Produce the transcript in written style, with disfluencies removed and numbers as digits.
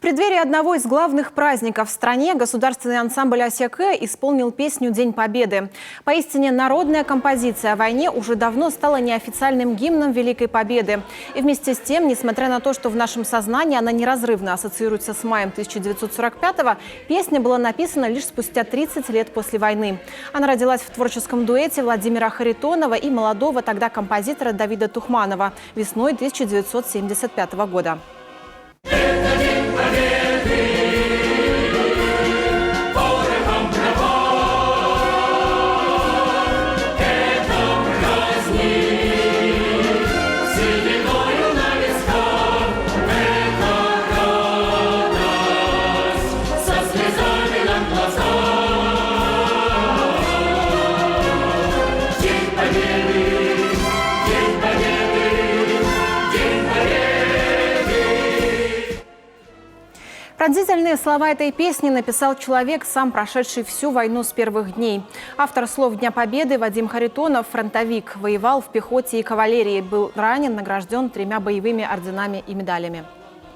В преддверии одного из главных праздников в стране государственный ансамбль «Осяке» исполнил песню «День Победы». Поистине народная композиция о войне уже давно стала неофициальным гимном Великой Победы. И вместе с тем, несмотря на то, что в нашем сознании она неразрывно ассоциируется с маем 1945-го, песня была написана лишь спустя 30 лет после войны. Она родилась в творческом дуэте Владимира Харитонова и молодого тогда композитора Давида Тухманова весной 1975 года. Пронзительные слова этой песни написал человек, сам прошедший всю войну с первых дней. Автор слов Дня Победы Вадим Харитонов, фронтовик, воевал в пехоте и кавалерии, был ранен, награжден 3 боевыми орденами и медалями.